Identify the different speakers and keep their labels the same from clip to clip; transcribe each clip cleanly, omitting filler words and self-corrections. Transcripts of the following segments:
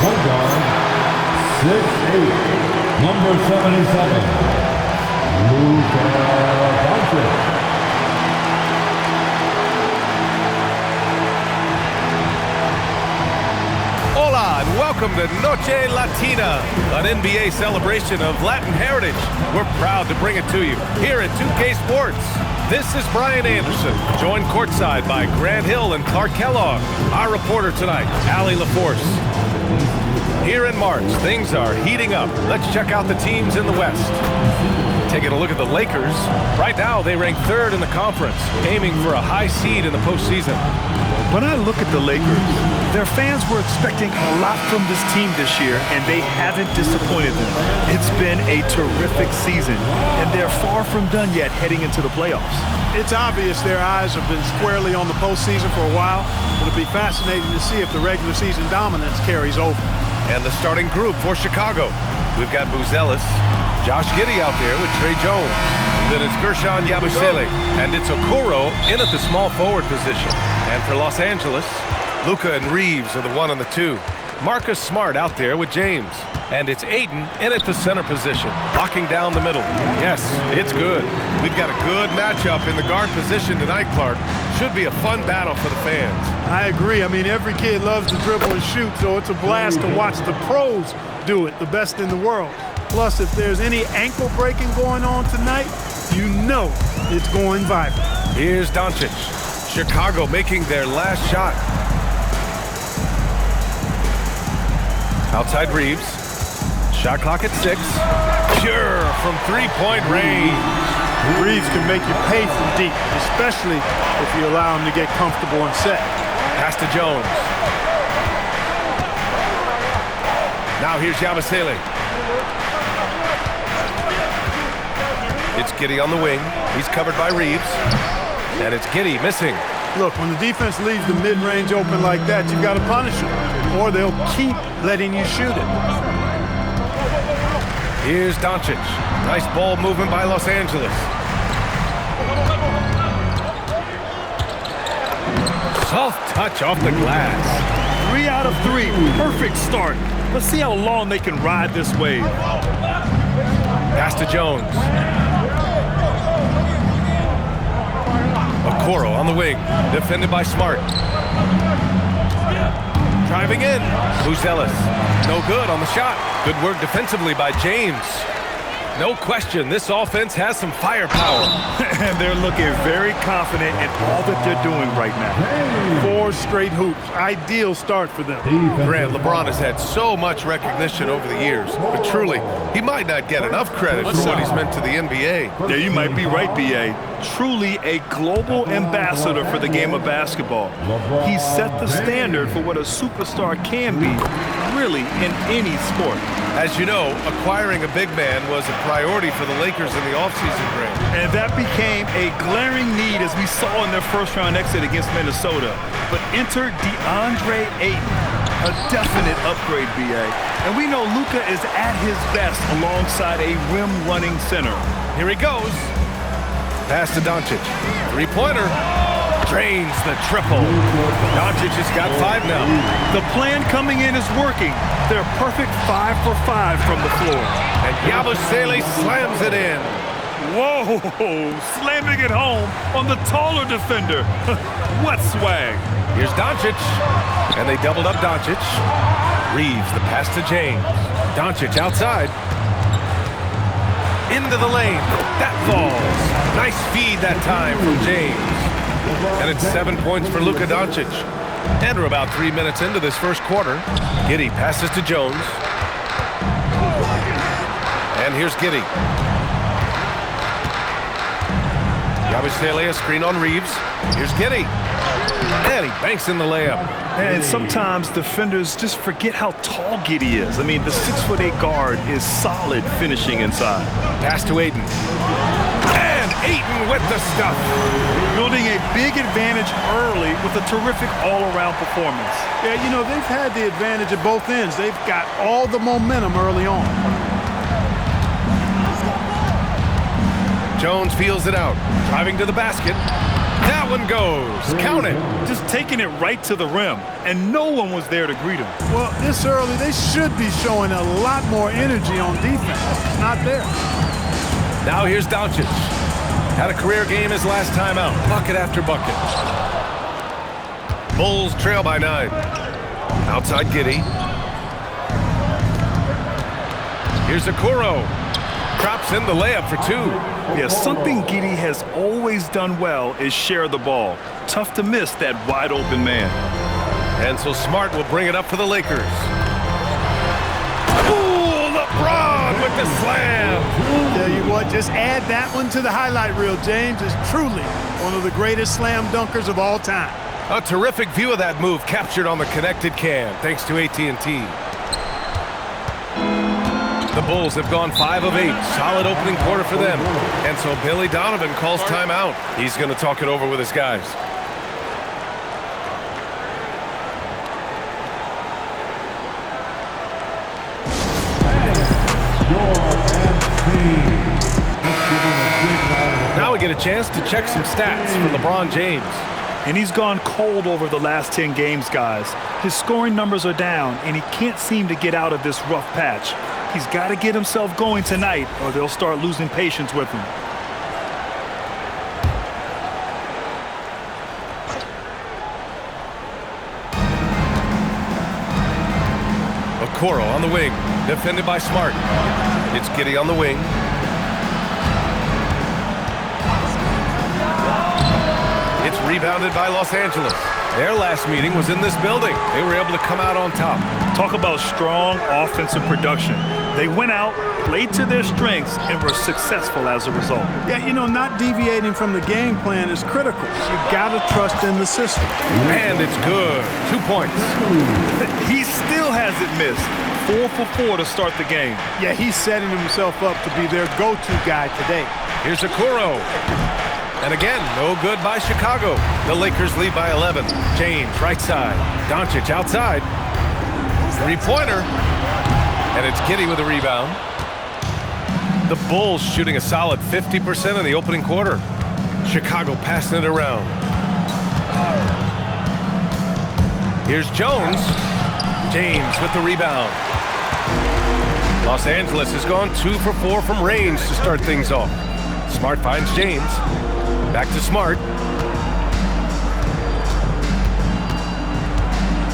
Speaker 1: point guard, 6'8", number 77, Luka Doncic.
Speaker 2: Hola and welcome to Noche Latina, an NBA celebration of Latin heritage. We're proud to bring it to you here at 2K Sports. This is Brian Anderson, joined courtside by Grant Hill and Clark Kellogg. Our reporter tonight, Allie LaForce. Here in March, things are heating up. Let's check out the teams in the West. Taking a look at the Lakers. Right now, they rank third in the conference, aiming for a high seed in the postseason.
Speaker 3: When I look at the Lakers, their fans were expecting a lot from this team this year, and they haven't disappointed them. It's been a terrific season, and they're far from done yet heading into the playoffs.
Speaker 4: It's obvious their eyes have been squarely on the postseason for a while. It'll be fascinating to see if the regular season dominance carries over.
Speaker 2: And the starting group for Chicago. We've got Buzelis, Josh Giddey out there with Trey Jones. Then it's Gershon Yabusele, and it's Okoro in at the small forward position. And for Los Angeles, Luka and Reeves are the 1 and the 2. Marcus Smart out there with James. And it's Ayton in at the center position, locking down the middle. Yes, it's good. We've got a good matchup in the guard position tonight, Clark. Should be a fun battle for the fans.
Speaker 4: I agree. I mean, every kid loves to dribble and shoot, so it's a blast to watch the pros do it, the best in the world. Plus, if there's any ankle breaking going on tonight, you know it's going viral.
Speaker 2: Here's Doncic. Chicago making their last shot. Outside Reeves. Shot clock at 6. Pure from three-point range.
Speaker 4: Reeves can make you pay from deep, especially if you allow him to get comfortable and set.
Speaker 2: Pass to Jones. Now here's Yabusele. It's Giddey on the wing. He's covered by Reeves. And it's Giddey missing.
Speaker 4: Look, when the defense leaves the mid-range open like that, you've got to punish them, or they'll keep letting you shoot it.
Speaker 2: Here's Doncic. Nice ball movement by Los Angeles. Soft touch off the glass.
Speaker 3: 3 out of 3. Perfect start. Let's see how long they can ride this wave.
Speaker 2: Pass to Jones. Okoro on the wing, defended by Smart. Driving in, Buzelis. No good on the shot. Good work defensively by James. No question, this offense has some firepower.
Speaker 3: And they're looking very confident in all that they're doing right now.
Speaker 4: 4 straight hoops. Ideal start for them.
Speaker 2: Grant, LeBron has had so much recognition over the years, but truly, he might not get enough credit for what he's meant to the NBA.
Speaker 3: Yeah, you might be right, B.A. Truly a global ambassador for the game of basketball. He set the standard for what a superstar can be, really, in any sport.
Speaker 2: As you know, acquiring a big man was a priority for the Lakers in the offseason, Grant.
Speaker 3: And that became a glaring need as we saw in their first-round exit against Minnesota. But enter DeAndre Ayton, a definite upgrade, B.A. And we know Luka is at his best alongside a rim-running center.
Speaker 2: Here he goes. Pass to Doncic. Three-pointer. Drains the triple. Doncic has got 5 now.
Speaker 3: The plan coming in is working. They're perfect 5 for 5 from the floor.
Speaker 2: And Yabusele slams it in.
Speaker 3: Whoa, slamming it home on the taller defender. What swag.
Speaker 2: Here's Doncic. And they doubled up Doncic. Reeves, the pass to James. Doncic outside. Into the lane. That falls. Nice feed that time from James. And it's 7 points for Luka Doncic. And we're about 3 minutes into this first quarter. Giddey passes to Jones. And here's Giddey. Yabusele, a screen on Reeves. Here's Giddey. And he banks in the layup.
Speaker 3: And sometimes defenders just forget how tall Giddey is. I mean, the 6'8" guard is solid finishing inside.
Speaker 2: Pass to Ayton. And Ayton with the stuff.
Speaker 3: Building a big advantage early with a terrific all-around performance.
Speaker 4: Yeah, you know, they've had the advantage at both ends. They've got all the momentum early on.
Speaker 2: Jones feels it out. Driving to the basket. That one goes. Count it.
Speaker 3: Just taking it right to the rim, and no one was there to greet him.
Speaker 4: Well, this early, they should be showing a lot more energy on defense. It's not there.
Speaker 2: Now here's Doncic. Had a career game his last time out. Bucket after bucket. Bulls trail by 9. Outside Giddey. Here's Okoro. Drops in the layup for 2.
Speaker 3: Yeah, something Giddey has always done well is share the ball. Tough to miss that wide open man.
Speaker 2: And so Smart will bring it up for the Lakers. Ooh, LeBron with the slam.
Speaker 4: Tell you what, just add that one to the highlight reel. James is truly one of the greatest slam dunkers of all time.
Speaker 2: A terrific view of that move captured on the connected cam, thanks to AT&T. The Bulls have gone 5 of 8. Solid opening quarter for them. And so Billy Donovan calls timeout. He's going to talk it over with his guys. Now we get a chance to check some stats for LeBron James.
Speaker 3: And he's gone cold over the last 10 games, guys. His scoring numbers are down, and he can't seem to get out of this rough patch. He's got to get himself going tonight, or they'll start losing patience with him.
Speaker 2: Okoro on the wing, defended by Smart. It's Giddey on the wing. It's rebounded by Los Angeles. Their last meeting was in this building. They were able to come out on top.
Speaker 3: Talk about strong offensive production. They went out, played to their strengths, and were successful as a result.
Speaker 4: Yeah, you know, not deviating from the game plan is critical. You got to trust in the system.
Speaker 2: And it's good. 2 points.
Speaker 3: He still hasn't missed. 4 for 4 to start the game.
Speaker 4: Yeah, he's setting himself up to be their go-to guy today.
Speaker 2: Here's Okoro. And again, no good by Chicago. The Lakers lead by 11. James, right side. Doncic outside. Three-pointer. And it's Giddey with a rebound. The Bulls shooting a solid 50% in the opening quarter. Chicago passing it around. Here's Jones. James with the rebound. Los Angeles has gone 2 for 4 from range to start things off. Smart finds James. Back to Smart.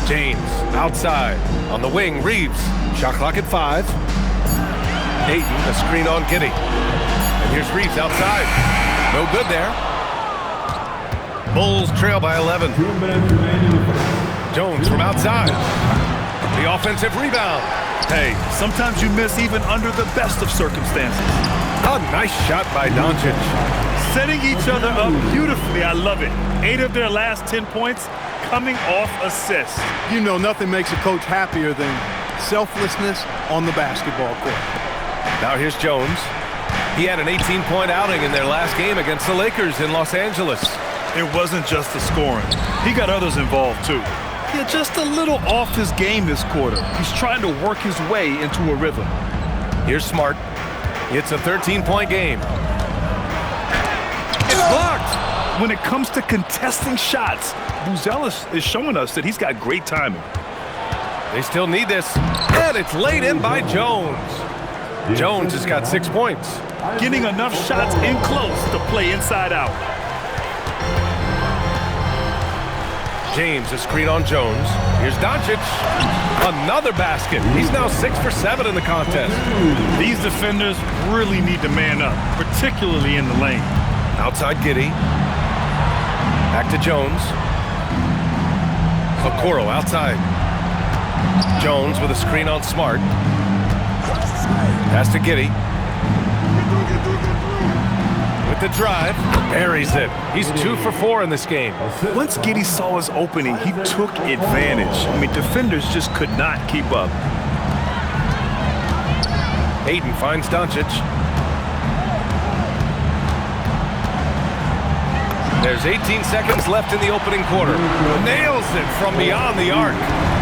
Speaker 2: James outside. On the wing, Reeves. Shot clock at 5. Ayton, a screen on Giddey. And here's Reeves outside. No good there. Bulls trail by 11. Jones from outside. The offensive rebound.
Speaker 3: Hey, sometimes you miss even under the best of circumstances.
Speaker 2: A nice shot by Doncic.
Speaker 3: Setting each other up beautifully. I love it. 8 of their last 10 points coming off assists.
Speaker 4: You know, nothing makes a coach happier than selflessness on the basketball court.
Speaker 2: Now here's Jones. He had an 18-point outing in their last game against the Lakers in Los Angeles.
Speaker 3: It wasn't just the scoring. He got others involved, too. Yeah, just a little off his game this quarter. He's trying to work his way into a rhythm.
Speaker 2: Here's Smart. It's a 13-point game. It's blocked.
Speaker 3: When it comes to contesting shots, Buzelis is showing us that he's got great timing.
Speaker 2: They still need this. And it's laid in by Jones. Jones has got 6 points.
Speaker 3: Getting enough shots in close to play inside out.
Speaker 2: James, a screen on Jones. Here's Doncic. Another basket. He's now 6 for 7 in the contest.
Speaker 3: These defenders really need to man up, particularly in the lane.
Speaker 2: Outside Giddey. Back to Jones. Okoro outside. Jones with a screen on Smart. Pass to Giddey. With the drive, buries it. He's 2 for 4 in this game.
Speaker 3: Once Giddey saw his opening, he took advantage. I mean, defenders just could not keep up.
Speaker 2: Ayton finds Doncic. There's 18 seconds left in the opening quarter. Nails it from beyond the arc.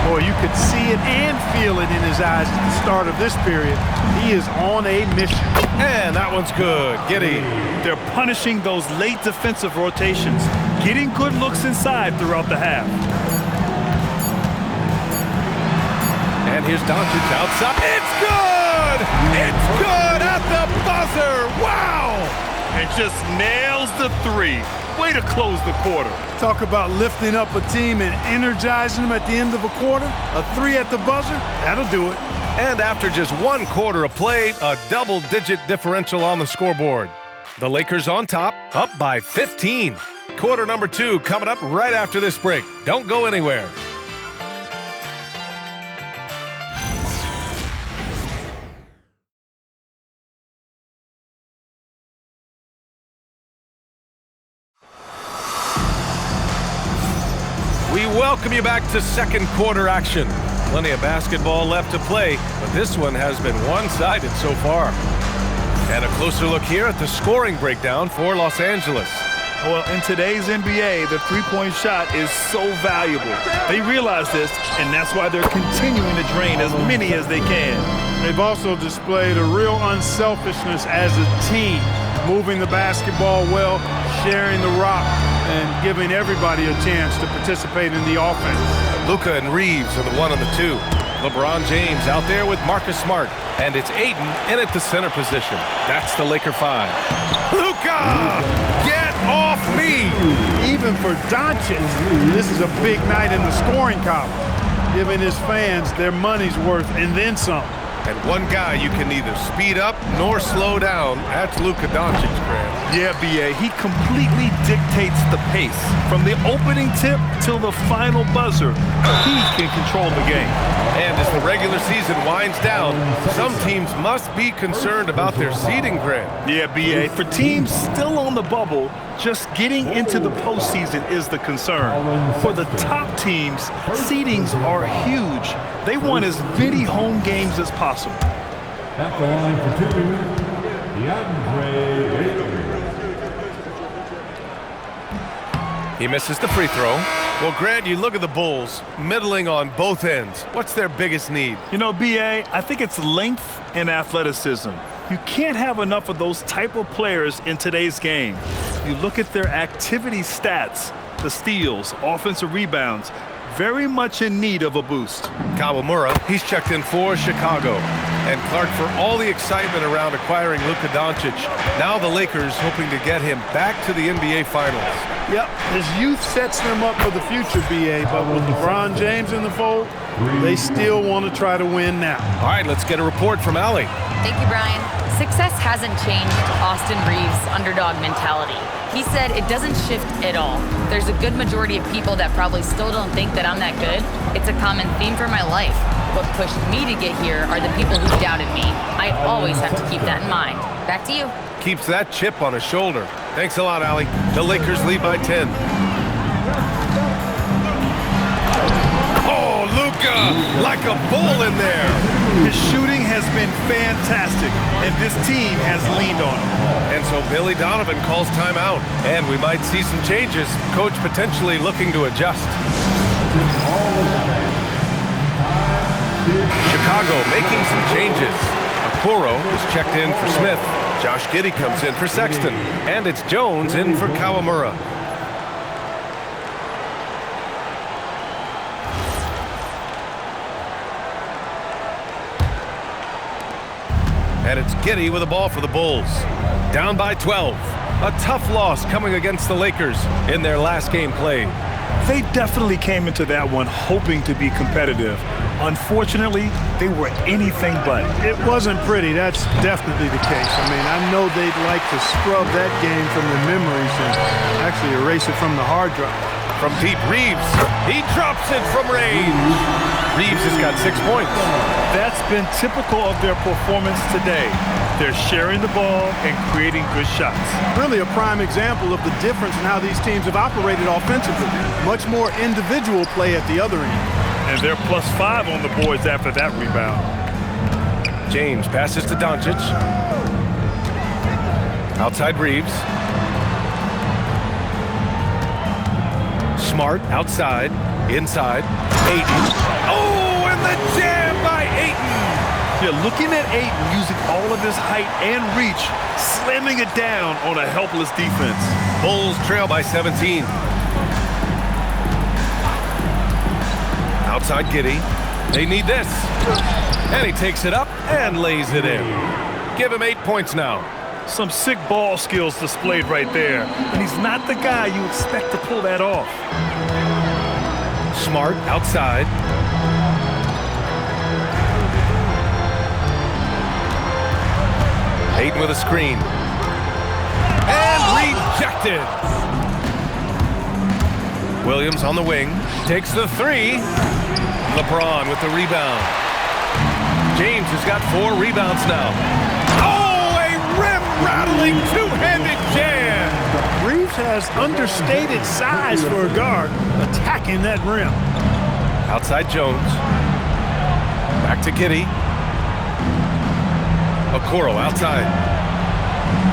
Speaker 4: Boy, you could see it and feel it in his eyes at the start of this period. He is on a mission.
Speaker 2: And that one's good. Giddey.
Speaker 3: They're punishing those late defensive rotations. getting good looks inside throughout the half.
Speaker 2: And here's Doncic outside. It's good! It's good at the buzzer! Wow!
Speaker 3: And just nails the three. Way to close the quarter.
Speaker 4: Talk about lifting up a team and energizing them at the end of a quarter. A three at the buzzer, that'll do it.
Speaker 2: And after just 1 quarter of play, a double-digit differential on the scoreboard. The Lakers on top, up by 15. Quarter number 2 coming up right after this break. Don't go anywhere. We welcome you back to second quarter action. Plenty of basketball left to play, but this one has been one-sided so far. And a closer look here at the scoring breakdown for Los Angeles.
Speaker 3: Well, in today's NBA, the three-point shot is so valuable. They realize this, and that's why they're continuing to drain as many as they can.
Speaker 4: They've also displayed a real unselfishness as a team, moving the basketball well, sharing the rock, and giving everybody a chance to participate in the offense.
Speaker 2: Luka and Reeves are the 1 and the 2. LeBron James out there with Marcus Smart. And it's Ayton in at the center position. That's the Laker 5. Luka! Get off me!
Speaker 4: Even for Doncic, this is a big night in the scoring column, giving his fans their money's worth and then some.
Speaker 2: And one guy you can neither speed up nor slow down. That's Luka Doncic, Grant.
Speaker 3: Yeah, B.A., he completely dictates the pace. From the opening tip till the final buzzer, he can control the game.
Speaker 2: And as the regular season winds down, some teams must be concerned about their seeding, Grant.
Speaker 3: Yeah, B.A., for teams still on the bubble, just getting into the postseason is the concern. For the top teams, seedings are huge. They want as many home games as possible.
Speaker 1: At the line for 2, DeAndre Ayton.
Speaker 2: He misses the free throw. Well, Grant, you look at the Bulls, middling on both ends. What's their biggest need?
Speaker 3: You know, B.A., I think it's length and athleticism. You can't have enough of those type of players in today's game. You look at their activity stats, the steals, offensive rebounds, very much in need of a boost.
Speaker 2: Kawamura, he's checked in for Chicago. And Clark, for all the excitement around acquiring Luka Doncic, now the Lakers hoping to get him back to the NBA Finals.
Speaker 4: Yep, his youth sets them up for the future, B.A., but with LeBron James in the fold, they still want to try to win now.
Speaker 2: All right, let's get a report from Allie.
Speaker 5: Thank you, Brian. Success hasn't changed Austin Reeves' underdog mentality. He said it doesn't shift at all. There's a good majority of people that probably still don't think that I'm that good. It's a common theme for my life. What pushed me to get here are the people who doubted me. I always have to keep that in mind. Back to you.
Speaker 2: Keeps that chip on his shoulder. Thanks a lot, Allie. The Lakers lead by 10. Oh, Luka, like a bull in there.
Speaker 3: His shooting has been fantastic, and this team has leaned on him.
Speaker 2: And so Billy Donovan calls timeout, and we might see some changes. Coach potentially looking to adjust. Chicago making some changes. Okoro is checked in for Smith. Josh Giddey comes in for Sexton. And it's Jones in for Kawamura. And it's Giddey with the ball for the Bulls. Down by 12. A tough loss coming against the Lakers in their last game played.
Speaker 3: They definitely came into that one hoping to be competitive. Unfortunately, they were anything but.
Speaker 4: It wasn't pretty. That's definitely the case. I mean, I know they'd like to scrub that game from their memories and actually erase it from the hard drive.
Speaker 2: From deep, Reeves. He drops it from range. Reeves has got 6 points.
Speaker 3: That's been typical of their performance today. They're sharing the ball and creating good shots.
Speaker 4: Really a prime example of the difference in how these teams have operated offensively. Much more individual play at the other end.
Speaker 3: And they're +5 on the boards after that rebound.
Speaker 2: James passes to Doncic. Outside Reeves. Smart outside. Inside. Ayton. Oh, and the jam by Ayton.
Speaker 3: Yeah, looking at Ayton using all of his height and reach, slamming it down on a helpless defense.
Speaker 2: Bulls trail by 17. Outside Giddey. They need this. And he takes it up and lays it in. Give him 8 points now.
Speaker 3: Some sick ball skills displayed right there. And he's not the guy you expect to pull that off.
Speaker 2: Smart outside. Ayton with a screen. And rejected. Williams on the wing. Takes the three. LeBron with the rebound. James has got 4 rebounds now. Oh, a rim-rattling two-handed jam.
Speaker 4: Reeves has understated size for a guard, attacking that rim.
Speaker 2: Outside Jones. Back to Giddey. Okoro outside.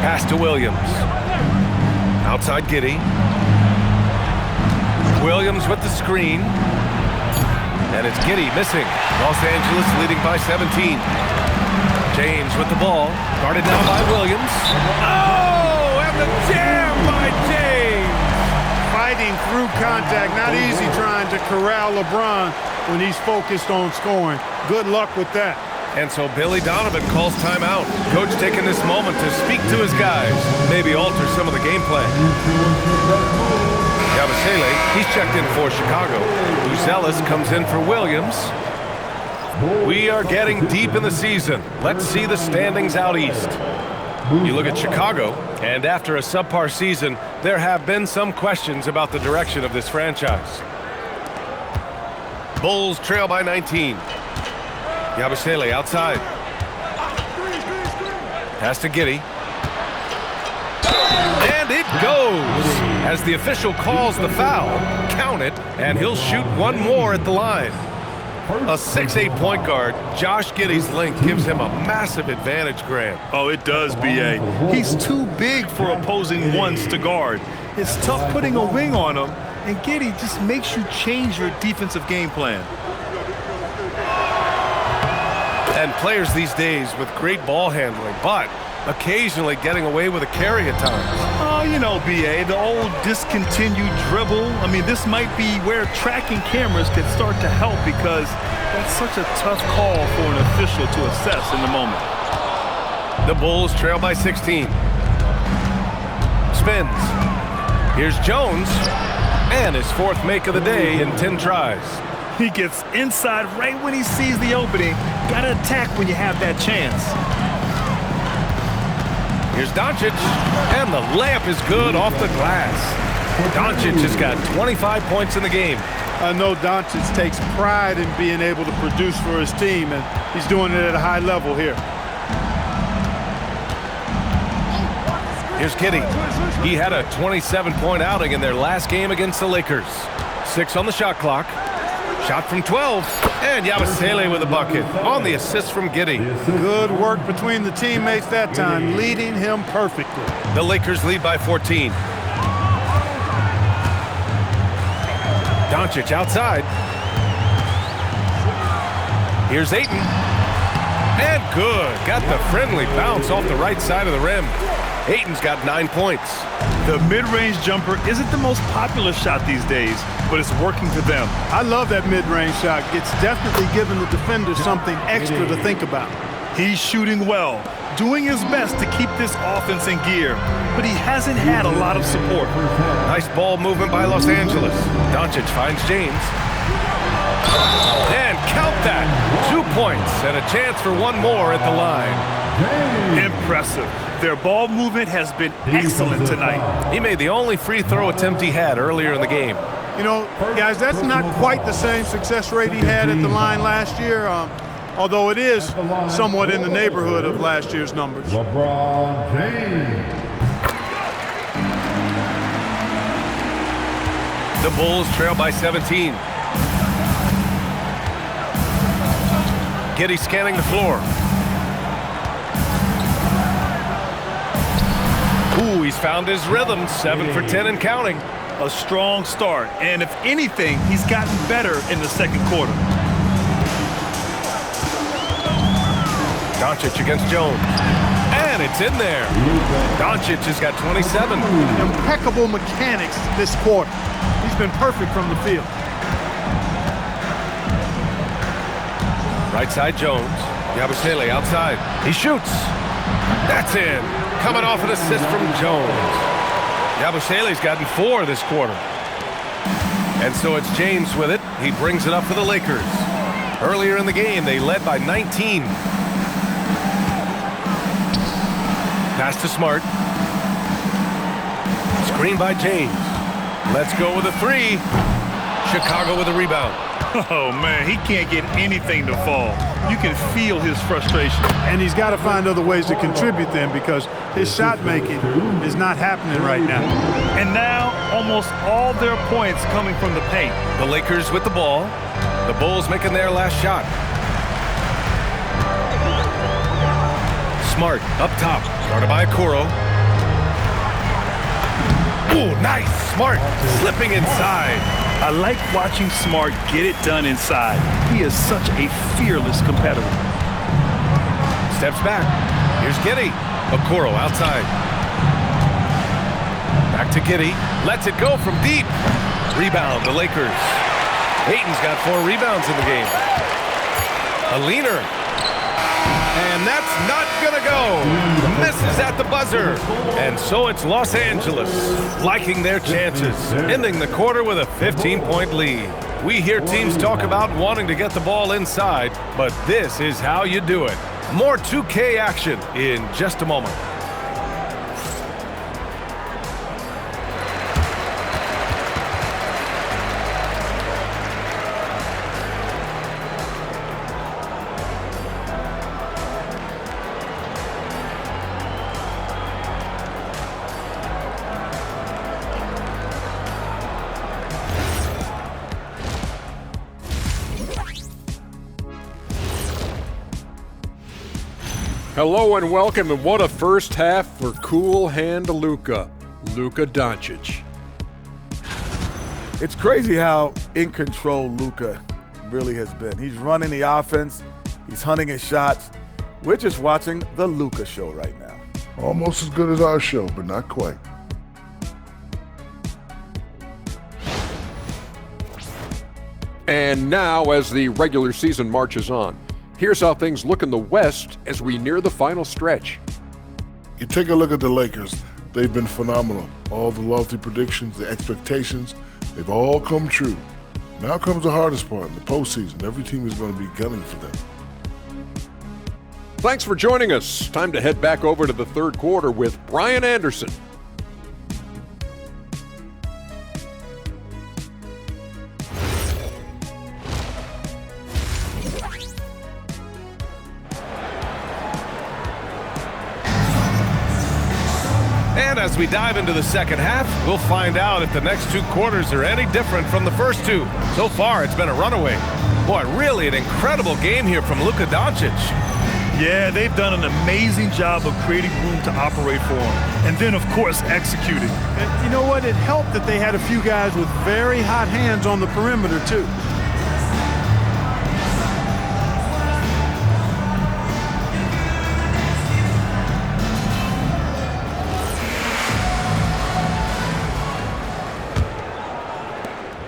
Speaker 2: Pass to Williams. Outside Giddey. Williams with the screen. And it's Giddey missing. Los Angeles leading by 17. James with the ball. Guarded now by Williams. Oh, and the jam by James.
Speaker 4: Fighting through contact, not easy trying to corral LeBron when he's focused on scoring. Good luck with that.
Speaker 2: And so Billy Donovan calls timeout. Coach taking this moment to speak to his guys, maybe alter some of the game plan. Yabusele, he's checked in for Chicago. Uzelis comes in for Williams. We are getting deep in the season. Let's see the standings out east. You look at Chicago, and after a subpar season, there have been some questions about the direction of this franchise. Bulls trail by 19. Yabusele outside. Pass to Giddey. And it goes! As the official calls the foul, count it, and he'll shoot one more at the line. A 6'8" point guard, Josh Giddey's length gives him a massive advantage, Grant.
Speaker 3: Oh, it does, B.A. He's too big for opposing ones to guard. It's tough putting a wing on him, and Giddey just makes you change your defensive game plan.
Speaker 2: And players these days with great ball handling, but occasionally getting away with a carry at times.
Speaker 3: Oh, you know, B.A., the old discontinued dribble. I mean, this might be where tracking cameras can start to help because that's such a tough call for an official to assess in the moment.
Speaker 2: The Bulls trail by 16. Spins. Here's Jones. And his 4th make of the day in 10 tries.
Speaker 3: He gets inside right when he sees the opening. Gotta attack when you have that chance.
Speaker 2: Here's Doncic, and the layup is good off the glass. Doncic has got 25 points in the game.
Speaker 4: I know Doncic takes pride in being able to produce for his team, and he's doing it at a high level here.
Speaker 2: Here's Giddey. He had a 27-point outing in their last game against the Lakers. 6 on the shot clock. Shot from 12, and Yabusele with a bucket on the assist from Giddey.
Speaker 4: Good work between the teammates that time, leading him perfectly.
Speaker 2: The Lakers lead by 14. Doncic outside. Here's Ayton. And good. Got the friendly bounce off the right side of the rim. Ayton's got 9 points.
Speaker 3: The mid-range jumper isn't the most popular shot these days, but it's working for them.
Speaker 4: I love that mid-range shot. It's definitely giving the defender something extra to think about.
Speaker 3: He's shooting well, doing his best to keep this offense in gear, but he hasn't had a lot of support.
Speaker 2: Nice ball movement by Los Angeles. Doncic finds James. And count that. 2 points and a chance for one more at the line.
Speaker 3: Impressive. Their ball movement has been excellent tonight.
Speaker 2: He made the only free throw attempt he had earlier in the game.
Speaker 4: You know, guys, that's not quite the same success rate he had at the line last year, although it is somewhat in the neighborhood of last year's numbers.
Speaker 1: LeBron James.
Speaker 2: The Bulls trail by 17. Giddey scanning the floor. Ooh, he's found his rhythm. 7 for 10 and counting.
Speaker 3: A strong start, and if anything, he's gotten better in the second quarter.
Speaker 2: Doncic against Jones. And it's in there. Doncic has got 27.
Speaker 4: Impeccable mechanics this quarter. He's been perfect from the field.
Speaker 2: Right side Jones. Yabusele outside. He shoots. That's in. Coming off an assist from Jones. Yabusele's gotten 4 this quarter. And so it's James with it. He brings it up for the Lakers. Earlier in the game, they led by 19. Pass to Smart. Screen by James. Let's go with a 3. Chicago with a rebound.
Speaker 3: Oh, man, he can't get anything to fall. You can feel his frustration.
Speaker 4: And he's got to find other ways to contribute then because his shot making is not happening right now.
Speaker 3: And now, almost all their points coming from the paint.
Speaker 2: The Lakers with the ball. The Bulls making their last shot. Smart up top. Guarded by Okoro. Ooh, nice. Smart slipping inside.
Speaker 3: I like watching Smart get it done inside. He is such a fearless competitor.
Speaker 2: Steps back. Here's Giddey. Okoro outside. Back to Giddey. Lets it go from deep. Rebound, the Lakers. Ayton's got 4 rebounds in the game. A leaner. And that's not gonna go. Misses at the buzzer. And so it's Los Angeles liking their chances, ending the quarter with a 15-point lead. We hear teams talk about wanting to get the ball inside, but this is how you do it. More 2K action in just a moment.
Speaker 6: Hello and welcome, and what a first half for cool hand Luka Doncic.
Speaker 7: It's crazy how in control Luka really has been. He's running the offense, he's hunting his shots. We're just watching the Luka show right now.
Speaker 1: Almost as good as our show, but not quite.
Speaker 6: And now, as the regular season marches on, here's how things look in the West as we near the final stretch.
Speaker 1: You take a look at the Lakers. They've been phenomenal. All the lofty predictions, the expectations, they've all come true. Now comes the hardest part in the postseason. Every team is going to be gunning for them.
Speaker 6: Thanks for joining us. Time to head back over to the third quarter with Brian Anderson.
Speaker 2: And as we dive into the second half, we'll find out if the next 2 quarters are any different from the first 2. So far, it's been a runaway. Boy, really an incredible game here from Luka Doncic.
Speaker 3: Yeah, they've done an amazing job of creating room to operate for him. And then, of course, executing.
Speaker 4: And you know what? It helped that they had a few guys with very hot hands on the perimeter, too.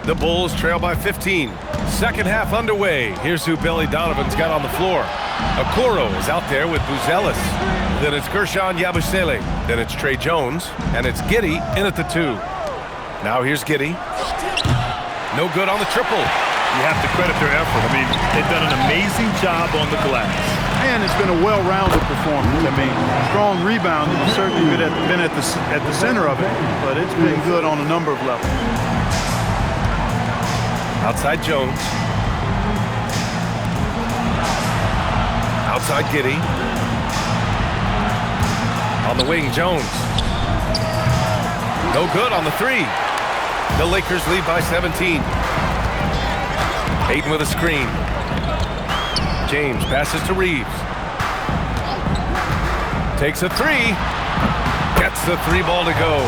Speaker 2: The Bulls trail by 15. Second half underway. Here's who Billy Donovan's got on the floor. Okoro is out there with Buzelis. Then it's Gershon Yabusele. Then it's Trey Jones. And it's Giddey in at the 2. Now here's Giddey. No good on the triple.
Speaker 3: You have to credit their effort. I mean, they've done an amazing job on the glass.
Speaker 4: And it's been a well-rounded performance. I mean, strong rebounding has certainly been at the center of it, but it's been good on a number of levels.
Speaker 2: Outside Jones. Outside Giddey. On the wing, Jones. No good on the 3. The Lakers lead by 17. Ayton with a screen. James passes to Reeves. Takes a 3. Gets the 3 ball to go.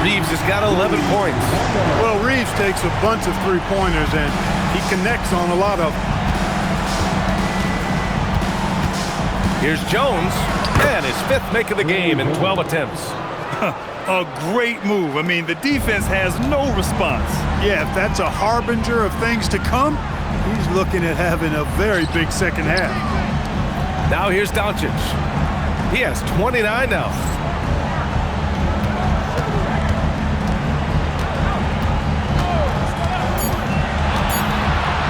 Speaker 2: Reeves has got 11 points.
Speaker 4: Well, Reeves takes a bunch of 3-pointers and he connects on a lot of them.
Speaker 2: Here's Jones, and his 5th make of the game in 12 attempts.
Speaker 3: A great move. I mean, the defense has no response.
Speaker 4: Yeah, if that's a harbinger of things to come, he's looking at having a very big second half.
Speaker 2: Now here's Doncic. He has 29 now.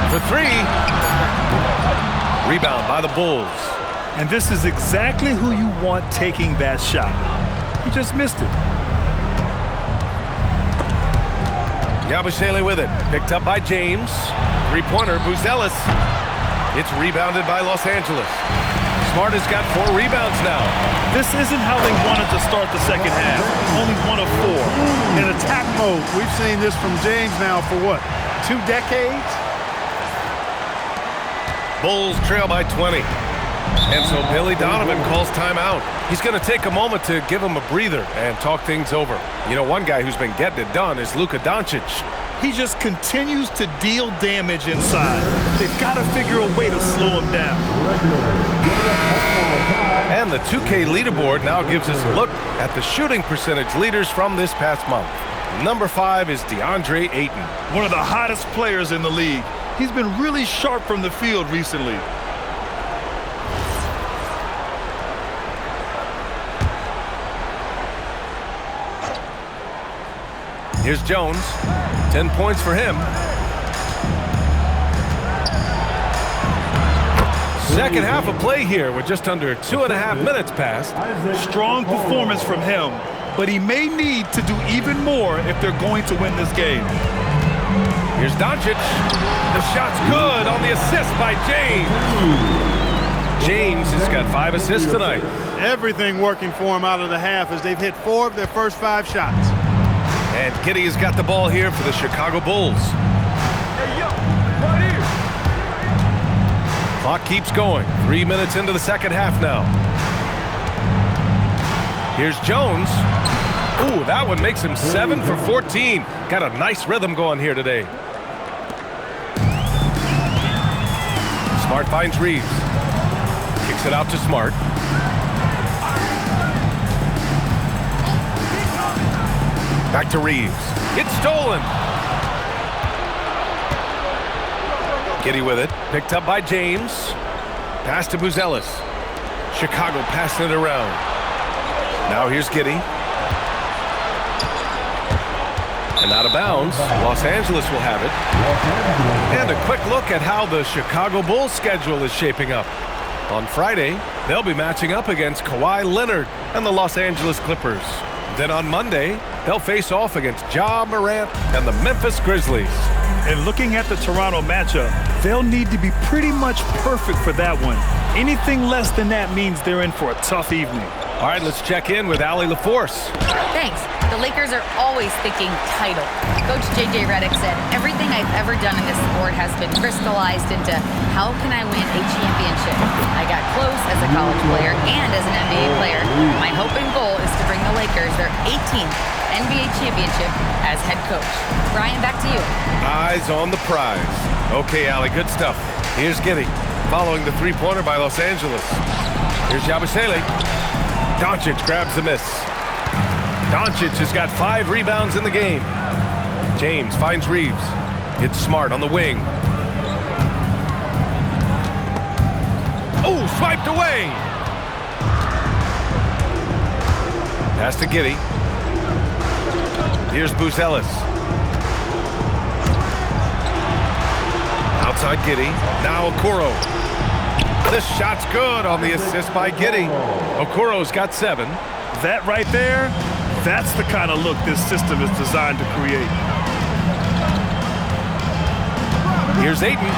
Speaker 2: For 3. Rebound by the Bulls.
Speaker 3: And this is exactly who you want taking that shot. He just missed it.
Speaker 2: Yabusele with it. Picked up by James. 3-pointer, Buzelis. It's rebounded by Los Angeles. Smart has got 4 rebounds now.
Speaker 3: This isn't how they wanted to start the second half. Only 1 of 4.
Speaker 4: In attack mode, we've seen this from James now for what, 2 decades?
Speaker 2: Bulls trail by 20. And so Billy Donovan calls timeout. He's going to take a moment to give him a breather and talk things over. You know, one guy who's been getting it done is Luka Doncic.
Speaker 3: He just continues to deal damage inside. They've got to figure a way to slow him down.
Speaker 2: And the 2K leaderboard now gives us a look at the shooting percentage leaders from this past month. Number 5 is DeAndre Ayton.
Speaker 3: One of the hottest players in the league. He's been really sharp from the field recently.
Speaker 2: Here's Jones. 10 points for him. Second half of play here with just under 2.5 minutes passed.
Speaker 3: Strong performance from him, but he may need to do even more if they're going to win this game.
Speaker 2: Here's Doncic. The shot's good on the assist by James. James has got 5 assists tonight.
Speaker 4: Everything working for him out of the half as they've hit 4 of their first 5 shots.
Speaker 2: And Giddey has got the ball here for the Chicago Bulls.
Speaker 3: Hey, yo, right here.
Speaker 2: Clock keeps going. 3 minutes into the second half now. Here's Jones. Ooh, that one makes him 7 for 14. Got a nice rhythm going here today. Smart finds Reeves. Kicks it out to Smart. Back to Reeves. It's stolen. Giddey with it. Picked up by James. Pass to Buzelis. Chicago passing it around. Now here's Giddey. And out of bounds. Los Angeles will have it. And a quick look at how the Chicago Bulls schedule is shaping up. On Friday, they'll be matching up against Kawhi Leonard and the Los Angeles Clippers. Then on Monday, they'll face off against Ja Morant and the Memphis Grizzlies.
Speaker 3: And looking at the Toronto matchup, they'll need to be pretty much perfect for that one. Anything less than that means they're in for a tough evening.
Speaker 2: All right, let's check in with Allie LaForce.
Speaker 5: Thanks. The Lakers are always thinking title. Coach J.J. Redick said, everything I've ever done in this sport has been crystallized into how can I win a championship? I got close as a college player and as an NBA player. My hope and goal is to bring the Lakers their 18th NBA championship as head coach. Brian, back to you.
Speaker 2: Eyes on the prize. Okay, Allie, good stuff. Here's Giddey, following the 3-pointer by Los Angeles. Here's Yabusele. Doncic grabs the miss. Doncic has got 5 rebounds in the game. James finds Reeves. It's Smart on the wing. Oh, swiped away. Pass to Giddey. Here's Buzelis. Outside Giddey. Now Okoro. This shot's good on the assist by Giddey. Okoro's got 7.
Speaker 3: That right there, that's the kind of look this system is designed to create.
Speaker 2: Here's Ayton.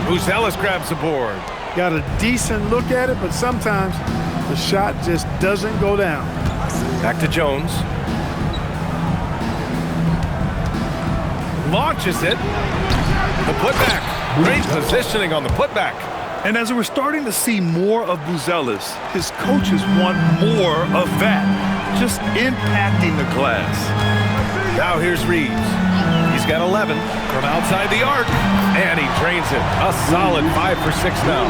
Speaker 2: Buzelis grabs the board.
Speaker 4: Got a decent look at it, but sometimes the shot just doesn't go down.
Speaker 2: Back to Jones. Launches it. The putback. Great positioning on the putback.
Speaker 3: And as we're starting to see more of Buzelis, his coaches want more of that. Just impacting the glass.
Speaker 2: Now here's Reeves. He's got 11 from outside the arc, and he drains it. A solid 5 for 6 now.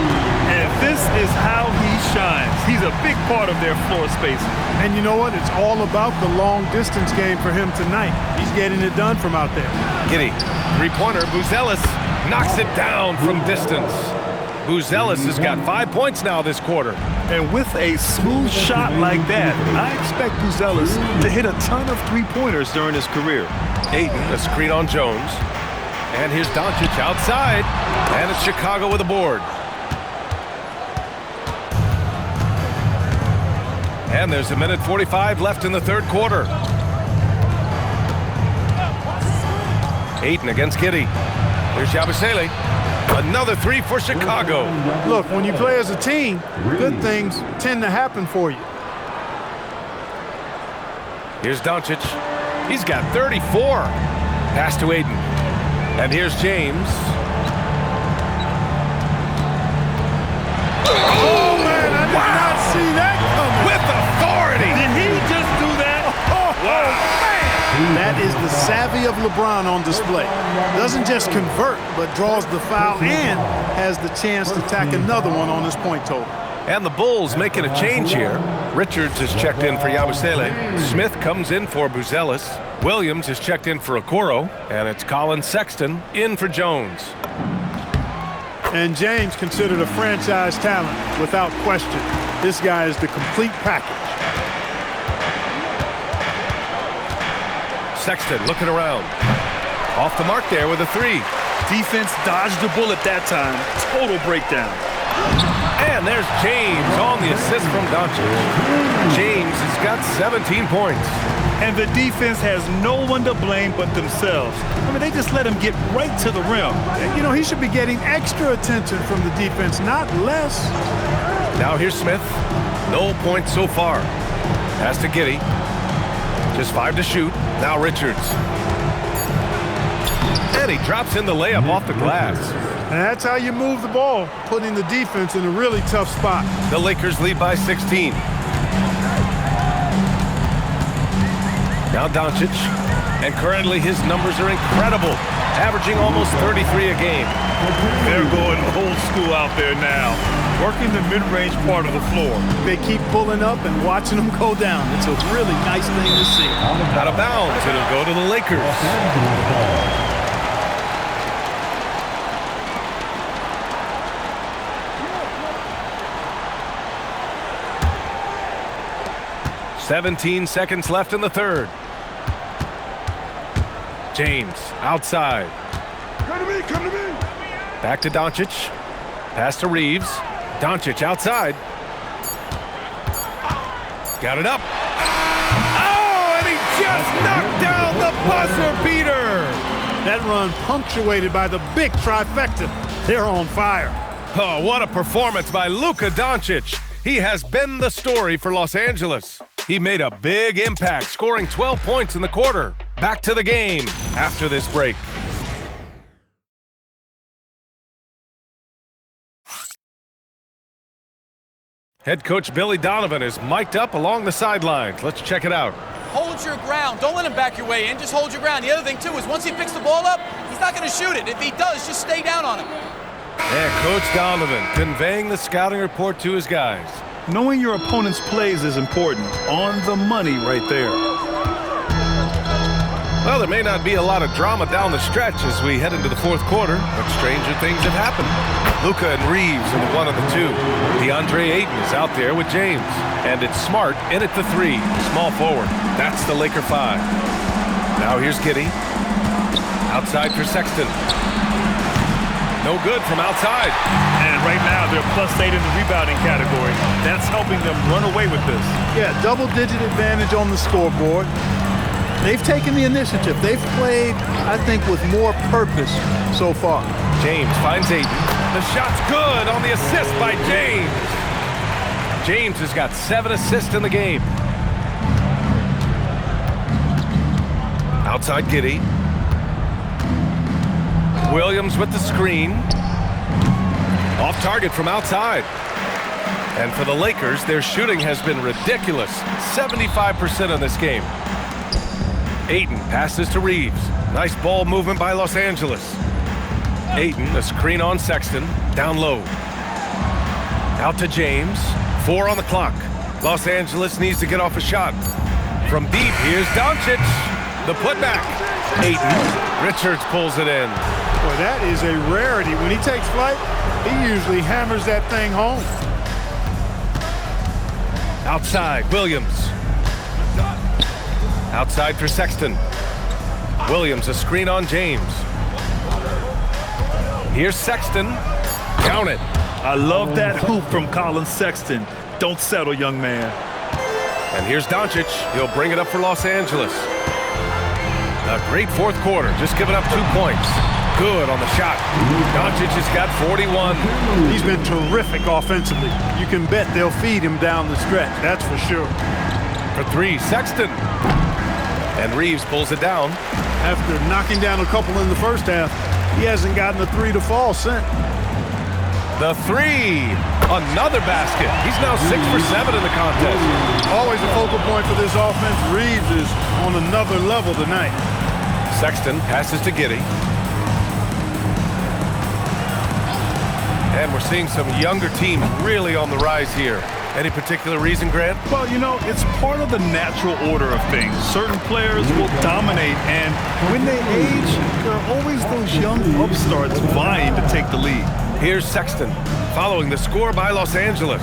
Speaker 3: And this is how he shines. He's a big part of their floor spacing.
Speaker 4: And you know what? It's all about the long distance game for him tonight. He's getting it done from out there.
Speaker 2: Giddey, three-pointer. Buzelis knocks it down from distance. Buzelis has got 5 points now this quarter.
Speaker 3: And with a smooth shot like that, I expect Buzelis to hit a ton of three-pointers during his career.
Speaker 2: Ayton, a screen on Jones. And here's Doncic outside. And it's Chicago with a board. And there's a minute 45 left in the third quarter. Ayton against Giddey. Here's Yabusele. Another three for Chicago.
Speaker 4: Look, when you play as a team, good things tend to happen for you.
Speaker 2: Here's Doncic. He's got 34. Pass to Ayton. And here's James.
Speaker 4: Oh, man, I did not see that coming.
Speaker 2: With authority.
Speaker 3: Did he just do that?
Speaker 2: Wow.
Speaker 4: That is the savvy of LeBron on display. Doesn't just convert, but draws the foul and has the chance to tack another one on his point total.
Speaker 2: And the Bulls making a change here. Richards is checked in for Yabusele. Smith comes in for Buzelis. Williams is checked in for Okoro. And it's Colin Sexton in for Jones.
Speaker 4: And James considered a franchise talent without question. This guy is the complete package.
Speaker 2: Sexton looking around. Off the mark there with a three.
Speaker 3: Defense dodged the bullet that time. Total breakdown.
Speaker 2: And there's James on the assist from Doncic. James has got 17 points.
Speaker 3: And the defense has no one to blame but themselves. I mean, they just let him get right to the rim.
Speaker 4: You know, he should be getting extra attention from the defense, not less.
Speaker 2: Now here's Smith. No points so far. Pass to Giddey. Just 5 to shoot. Now Richards. And he drops in the layup off the glass.
Speaker 4: And that's how you move the ball, putting the defense in a really tough spot.
Speaker 2: The Lakers lead by 16. Now Doncic. And currently his numbers are incredible, averaging almost 33 a game.
Speaker 3: They're going old school out there now, working the mid-range part of the floor.
Speaker 4: They keep pulling up and watching them go down. It's a really nice thing to see.
Speaker 2: Out of bounds, it'll go to the Lakers. "17 seconds left in the third. James outside.
Speaker 1: Come to me, come to me.
Speaker 2: Back to Doncic. Pass to Reeves. Doncic outside. Got it up. Oh, and he just knocked down the buzzer beater.
Speaker 4: That run punctuated by the big trifecta. They're on fire.
Speaker 2: Oh, what a performance by Luka Doncic. He has been the story for Los Angeles. He made a big impact, scoring 12 points in the quarter. Back to the game after this break. Head coach Billy Donovan is mic'd up along the sidelines. Let's check it out.
Speaker 8: Hold your ground. Don't let him back your way in. Just hold your ground. The other thing, too, is once he picks the ball up, he's not going to shoot it. If he does, just stay down on him.
Speaker 2: And Coach Donovan conveying the scouting report to his guys.
Speaker 3: Knowing your opponent's plays is important. On the money right there.
Speaker 2: Well, there may not be a lot of drama down the stretch as we head into the fourth quarter, but stranger things have happened. Luka and Reeves are the 1 and the 2. DeAndre Ayton is out there with James. And it's Smart in at the 3, small forward. That's the Laker 5. Now here's Giddey. Outside for Sexton. No good from outside.
Speaker 3: And right now, they're +8 in the rebounding category. That's helping them run away with this.
Speaker 4: Yeah, double-digit advantage on the scoreboard. They've taken the initiative. They've played, I think, with more purpose so far.
Speaker 2: James finds Ayton. The shot's good on the assist by James. James has got 7 assists in the game. Outside Giddey. Williams with the screen. Off target from outside. And for the Lakers, their shooting has been ridiculous. 75% in this game. Ayton passes to Reeves. Nice ball movement by Los Angeles. Ayton, a screen on Sexton, down low. Out to James, 4 on the clock. Los Angeles needs to get off a shot. From deep, here's Doncic. The putback. Ayton, Richards pulls it in.
Speaker 4: Boy, that is a rarity. When he takes flight, he usually hammers that thing home.
Speaker 2: Outside, Williams. Outside for Sexton. Williams, a screen on James. Here's Sexton. Count it.
Speaker 3: I love that hoop from Colin Sexton. Don't settle, young man.
Speaker 2: And here's Doncic. He'll bring it up for Los Angeles. A great fourth quarter, just giving up 2 points. Good on the shot. Doncic has got 41.
Speaker 4: He's been terrific offensively. You can bet they'll feed him down the stretch, that's for sure.
Speaker 2: For 3, Sexton. And Reeves pulls it down.
Speaker 4: After knocking down a couple in the first half, he hasn't gotten a 3 to fall since.
Speaker 2: The 3. Another basket. He's now 6 for 7 in the contest.
Speaker 4: Always a focal point for this offense. Reeves is on another level tonight.
Speaker 2: Sexton passes to Giddey. And we're seeing some younger teams really on the rise here. Any particular reason, Grant?
Speaker 3: Well, you know, it's part of the natural order of things. Certain players will dominate, and when they age, there are always those young upstarts vying to take the lead.
Speaker 2: Here's Sexton, following the score by Los Angeles.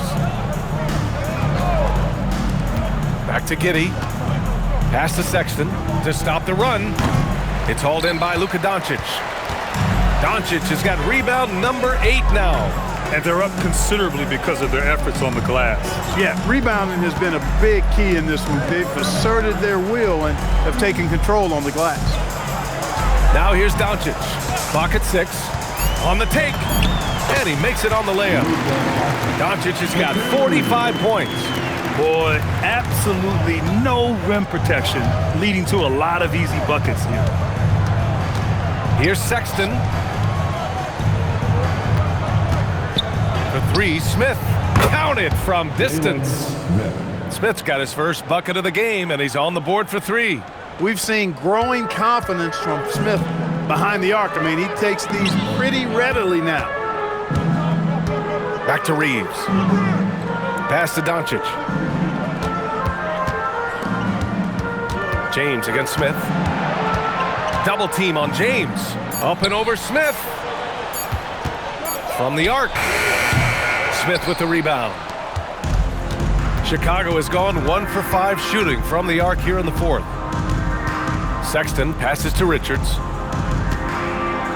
Speaker 2: Back to Giddey. Pass to Sexton to stop the run. It's hauled in by Luka Doncic. Doncic has got rebound number 8 now.
Speaker 3: And they're up considerably because of their efforts on the glass.
Speaker 4: Yeah, rebounding has been a big key in this one. They've asserted their will and have taken control on the glass.
Speaker 2: Now here's Doncic. Clock at 6. On the take. And he makes it on the layup. Doncic has got 45 points.
Speaker 3: Boy, absolutely no rim protection, leading to a lot of easy buckets here.
Speaker 2: Here's Sexton. For 3, Smith. Counted from distance. Smith's got his first bucket of the game, and he's on the board for 3.
Speaker 4: We've seen growing confidence from Smith behind the arc. I mean, he takes these pretty readily now.
Speaker 2: Back to Reeves. Pass to Doncic. James against Smith. Double team on James. Up and over Smith. From the arc. Smith with the rebound. Chicago has gone 1 for 5 shooting from the arc here in the 4th. Sexton passes to Richards.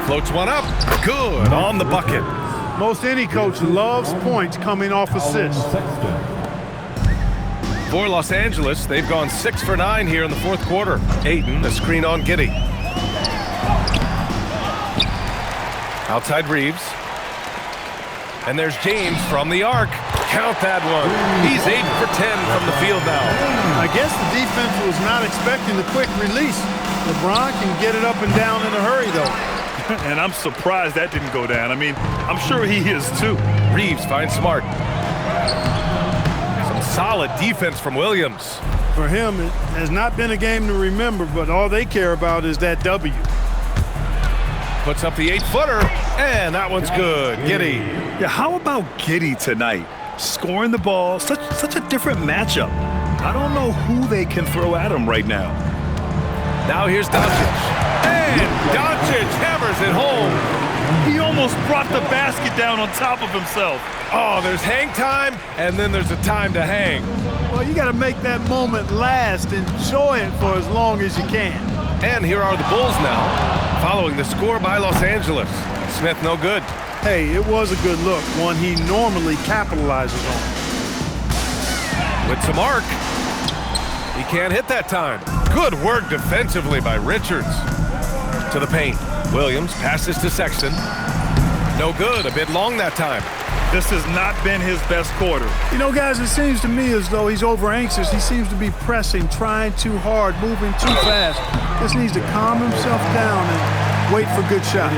Speaker 2: Floats one up. Good on the bucket.
Speaker 4: Most any coach loves points coming off assists.
Speaker 2: For Los Angeles, they've gone 6 for 9 here in the 4th quarter. Ayton, a screen on Giddey. Outside Reeves. And there's James from the arc. Count that one. He's 8 for 10 from the field now.
Speaker 4: I guess the defense was not expecting the quick release. LeBron can get it up and down in a hurry, though.
Speaker 3: And I'm surprised that didn't go down. I mean, I'm sure he is, too.
Speaker 2: Reeves finds Smart. Some solid defense from Williams.
Speaker 4: For him, it has not been a game to remember, but all they care about is that W.
Speaker 2: Puts up the 8-footer, and that one's good. Giddey.
Speaker 3: Yeah, how about Giddey tonight? Scoring the ball, such a different matchup. I don't know who they can throw at him right now.
Speaker 2: Now here's Doncic. And Doncic hammers it home.
Speaker 3: He almost brought the basket down on top of himself.
Speaker 2: Oh, there's hang time, and then there's a time to hang.
Speaker 4: Well, you got to make that moment last. Enjoy it for as long as you can.
Speaker 2: And here are the Bulls now, following the score by Los Angeles. Smith no good.
Speaker 4: Hey, it was a good look, one he normally capitalizes on.
Speaker 2: With some arc. He can't hit that time. Good work defensively by Richards. To the paint. Williams passes to Sexton. No good, a bit long that time.
Speaker 3: This has not been his best quarter.
Speaker 4: You know, guys, it seems to me as though he's over anxious. He seems to be pressing, trying too hard, moving too fast. Just needs to calm himself down and wait for good shots.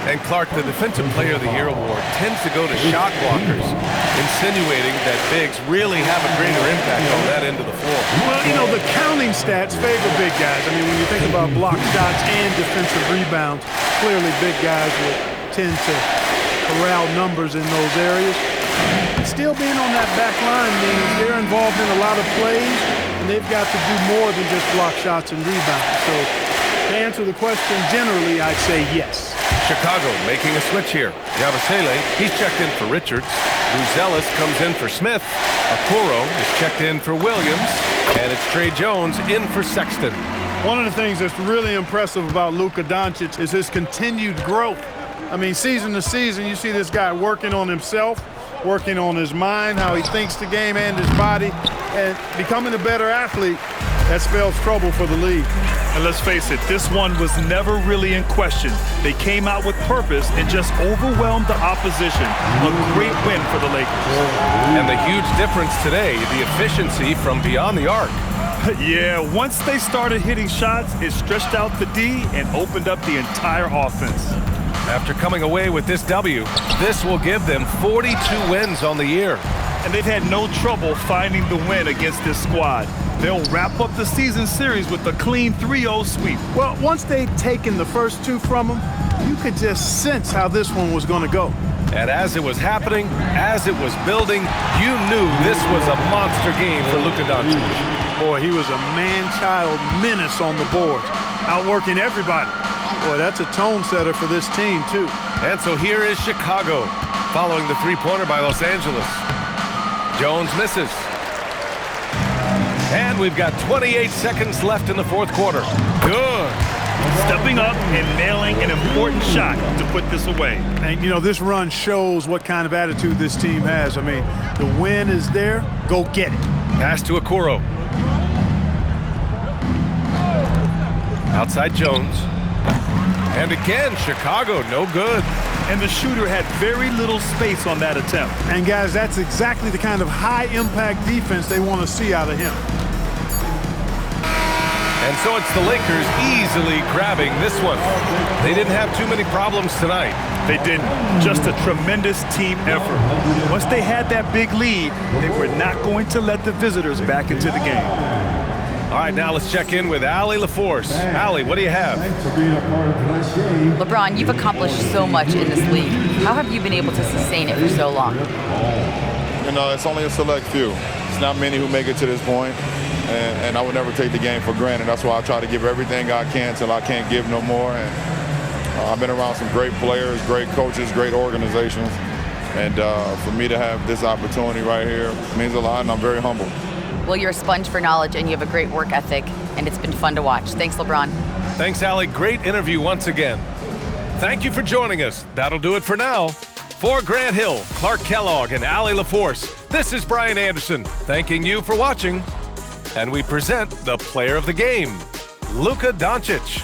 Speaker 2: And Clark, the Defensive Player of the Year award tends to go to shot blockers, insinuating that bigs really have a greater impact on that end of the floor.
Speaker 4: Well, you know, the counting stats favor big guys. I mean, when you think about block shots and defensive rebounds, clearly big guys will tend to corral numbers in those areas. Still being on that back line means they're involved in a lot of plays, and they've got to do more than just block shots and rebounds. So to answer the question, generally, I'd say yes.
Speaker 2: Chicago making a switch here. Yabusele, he's checked in for Richards. Buzelis comes in for Smith. Okoro is checked in for Williams. And it's Trey Jones in for Sexton.
Speaker 4: One of the things that's really impressive about Luka Doncic is his continued growth. I mean, season to season, you see this guy working on himself, working on his mind, how he thinks the game and his body, and becoming a better athlete. That spells trouble for the league.
Speaker 3: And let's face it, this one was never really in question. They came out with purpose and just overwhelmed the opposition. A great win for the Lakers.
Speaker 2: And the huge difference today, the efficiency from beyond the arc.
Speaker 3: Yeah, once they started hitting shots, it stretched out the D and opened up the entire offense.
Speaker 2: After coming away with this W, this will give them 42 wins on the year.
Speaker 3: And they've had no trouble finding the win against this squad. They'll wrap up the season series with a clean 3-0 sweep.
Speaker 4: Well, once they'd taken the first two from him, you could just sense how this one was going to go.
Speaker 2: And as it was happening, as it was building, you knew this was a monster game for Luka Doncic.
Speaker 4: Boy, he was a man-child menace on the boards, outworking everybody. Boy, that's a tone setter for this team, too.
Speaker 2: And so here is Chicago, following the three-pointer by Los Angeles. Jones misses. And we've got 28 seconds left in the fourth quarter. Good.
Speaker 3: Stepping up and nailing an important shot to put this away.
Speaker 4: And, you know, this run shows what kind of attitude this team has. I mean, the win is there. Go get it.
Speaker 2: Pass to Okoro. Outside Jones. And again, Chicago, no good.
Speaker 3: And the shooter had very little space on that attempt.
Speaker 4: And, guys, that's exactly the kind of high-impact defense they want to see out of him.
Speaker 2: And so it's the Lakers easily grabbing this one. They didn't have too many problems tonight.
Speaker 3: They didn't. Just a tremendous team effort. Once they had that big lead, they were not going to let the visitors back into the game.
Speaker 2: All right, now let's check in with Allie LaForce. Allie, what do you have?
Speaker 5: LeBron, you've accomplished so much in this league. How have you been able to sustain it for so long?
Speaker 9: You know, it's only a select few. It's not many who make it to this point, and I would never take the game for granted. That's why I try to give everything I can till I can't give no more. And I've been around some great players, great coaches, great organizations, and for me to have this opportunity right here means a lot, and I'm very humbled.
Speaker 5: Well, you're a sponge for knowledge, and you have a great work ethic, and it's been fun to watch. Thanks, LeBron.
Speaker 2: Thanks, Allie. Great interview once again. Thank you for joining us. That'll do it for now. For Grant Hill, Clark Kellogg, and Allie LaForce, this is Brian Anderson, thanking you for watching. And we present the player of the game, Luka Doncic.